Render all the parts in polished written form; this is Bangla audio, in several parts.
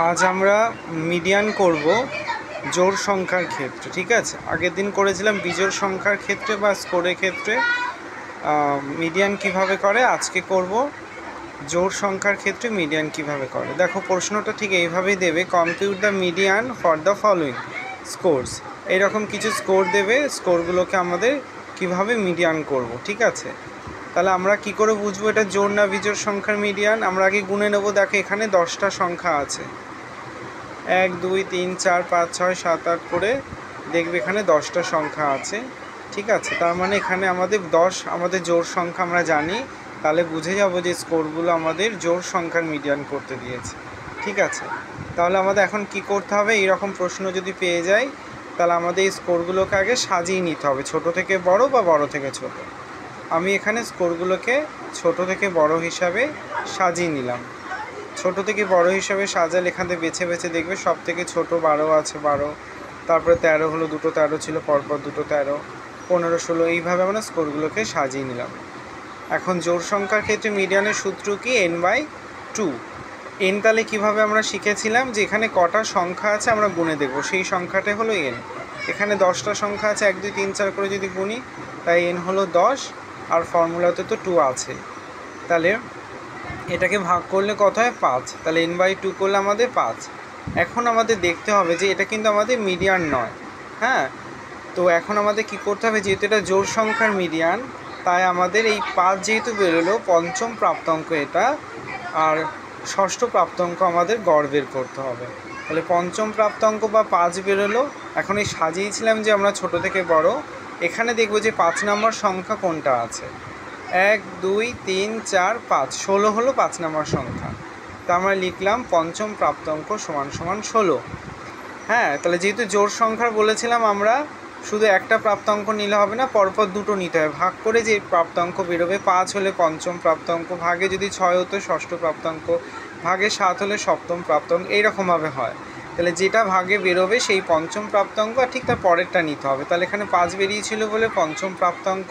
আজ আমরা মিডিয়ান করব জোড় সংখ্যার ক্ষেত্রে। ঠিক আছে, আগের দিন করেছিলাম বিজোড় সংখ্যার ক্ষেত্রে বা স্কোরের ক্ষেত্রে মিডিয়ান কিভাবে করে। আজকে করব জোড় সংখ্যার ক্ষেত্রে মিডিয়ান কিভাবে করে। দেখো, প্রশ্নটা ঠিক এইভাবেই দেবে, compute the median for the following scores. এইরকম কিছু স্কোর দেবে, স্কোরগুলোকে আমাদের কিভাবে মিডিয়ান করব। ঠিক আছে, তাহলে আমরা কি করে বুঝবো এটা জোড় না বিজোড় সংখ্যার মিডিয়ান? আমরা আগে গুনে নেব। দেখো, এখানে 10টা সংখ্যা আছে, 1 2 3 4 5 6 7 8 করে দেখবে এখানে 10টা সংখ্যা আছে। ঠিক আছে, তার মানে এখানে আমাদের 10 আমাদের জোড় সংখ্যা আমরা জানি, তাহলে বুঝে যাব যে স্কোরগুলো আমাদের জোড় সংখ্যার মিডিয়ান করতে দিয়েছে। ঠিক আছে, তাহলে আমাদের এখন কি করতে হবে, এইরকম প্রশ্ন যদি পেয়ে যাই তাহলে আমাদের এই স্কোরগুলোকে আগে সাজিয়ে নিতে হবে, ছোট থেকে বড় বা বড় থেকে ছোট। আমি এখানে স্কোরগুলোকে ছোট থেকে বড় হিসাবে সাজিয়ে নিলাম। ছোট থেকে বড় হিসাবে সাজালে এখানে বেছে বেছে দেখবে সব থেকে ছোট 12 আছে, 12, তারপরে 13 হলো, দুটো 13 ছিল পরপর, দুটো 13, 15 16, এইভাবে আমরা স্কোরগুলোকে সাজিয়ে নিলাম। এখন জোড় সংখ্যার ক্ষেত্রে মিডিয়ানের সূত্র কি? n/2। n তাহলে কীভাবে আমরা শিখেছিলাম যে এখানে কটা সংখ্যা আছে আমরা গুনে দেখব, সেই সংখ্যাটা হলো n। এখানে 10টা সংখ্যা আছে, 1 2 3 4 করে যদি গুনি তাই n হলো 10, আর ফর্মুলাতে তো 2 আছে, তাহলে এটাকে ভাগ করলে কত হয়? 5। তাহলে n/2 করলে আমাদের 5। এখন আমাদের দেখতে হবে যে এটা কিন্তু আমাদের মিডিয়ান নয়। হ্যাঁ, তো এখন আমাদের কি করতে হবে, যেহেতু এটা জোড় সংখ্যার মিডিয়ান, তাই আমাদের এই 5 যেহেতু বেরোলো, পঞ্চম প্রাপ্তাঙ্ক এটা, আর ষষ্ঠ প্রাপ্তাঙ্ক আমাদের গড় বের করতে হবে। তাহলে পঞ্চম প্রাপ্তাঙ্ক বা 5 বেরোলো। এখন এই সাজিয়েছিলাম যে আমরা ছোট থেকে বড়, এখানে দেখব যে 5 নম্বর সংখ্যা কোনটা আছে। 1 2 3 4 5, 16 হলো 5 নম্বর সংখ্যা। তা আমরা লিখলাম পঞ্চম প্রাপ্তাঙ্ক সমান সমান 16। হ্যাঁ, তাহলে যেহেতু জোড় সংখ্যার বলেছিলাম আমরা শুধু একটা প্রাপ্তাঙ্ক নিলে হবে না, পরপর দুটো নিতে হবে। ভাগ করে যে প্রাপ্তাঙ্ক বেরোবে, 5 হলে পঞ্চম প্রাপ্তাঙ্ক, ভাগে যদি 6 হতো ষষ্ঠ প্রাপ্তাঙ্ক, ভাগে 7 হলে সপ্তম প্রাপ্তাঙ্ক, এইরকমভাবে হয়। তাহলে যেটা ভাগে বেরোবে সেই পঞ্চম প্রাপ্তাঙ্ক, আর ঠিক তার পরেরটা নিতে হবে। তাহলে এখানে 5 বেরিয়েছিল বলে পঞ্চম প্রাপ্তাঙ্ক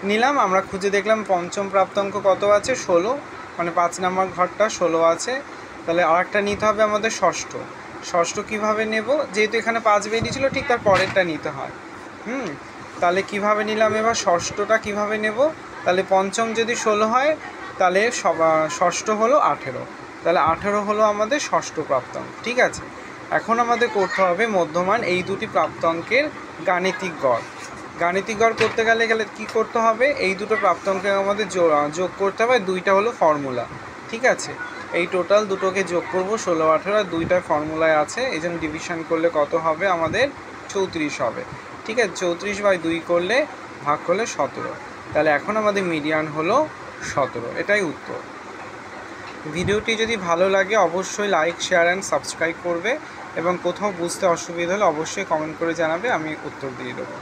নিলাম। আমরা খুঁজে দেখলাম পঞ্চম প্রাপ্তাঙ্ক কত আছে, 16, মানে 5 নম্বর ঘরটা 16 আছে। তাহলে আরেকটা নিতে হবে আমাদের ষষ্ঠ। ষষ্ঠ কীভাবে নেব, যেহেতু এখানে 5 বেরিয়েছিল ঠিক তার পরেরটা নিতে হয়। তাহলে কিভাবে নিলাম এবার ষষ্ঠটা কিভাবে নেব? তাহলে পঞ্চম যদি 16 হয় তাহলে ষষ্ঠ হলো 18, তাহলে 18 হলো আমাদের ষষ্ঠ প্রাপ্তাঙ্ক। ঠিক আছে, এখন আমাদের করতে হবে মধ্যমান এই দুটি প্রাপ্তাঙ্কের গাণিতিক গড়। গাণিতিক গড় করতে গেলে কী করতে হবে, এই দুটো প্রাপ্তাঙ্কে আমাদের যোগ করতে হবে, দুইটা হলো ফর্মুলা। ঠিক আছে, এই টোটাল দুটোকে যোগ করব, 16 18, আর দুইটার ফর্মুলায় আছে, এই জন্য ডিভিশন করলে কত হবে আমাদের? 34 হবে। ঠিক আছে, 34/2 করলে ভাগ করলে 17। তাহলে এখন আমাদের মিডিয়ান হলো 17, এটাই উত্তর। ভিডিওটি যদি ভালো লাগে অবশ্যই লাইক শেয়ার অ্যান্ড সাবস্ক্রাইব করবে, এবং কোথাও বুঝতে অসুবিধা হলে অবশ্যই কমেন্ট করে জানাবে, আমি উত্তর দিয়ে দেবো।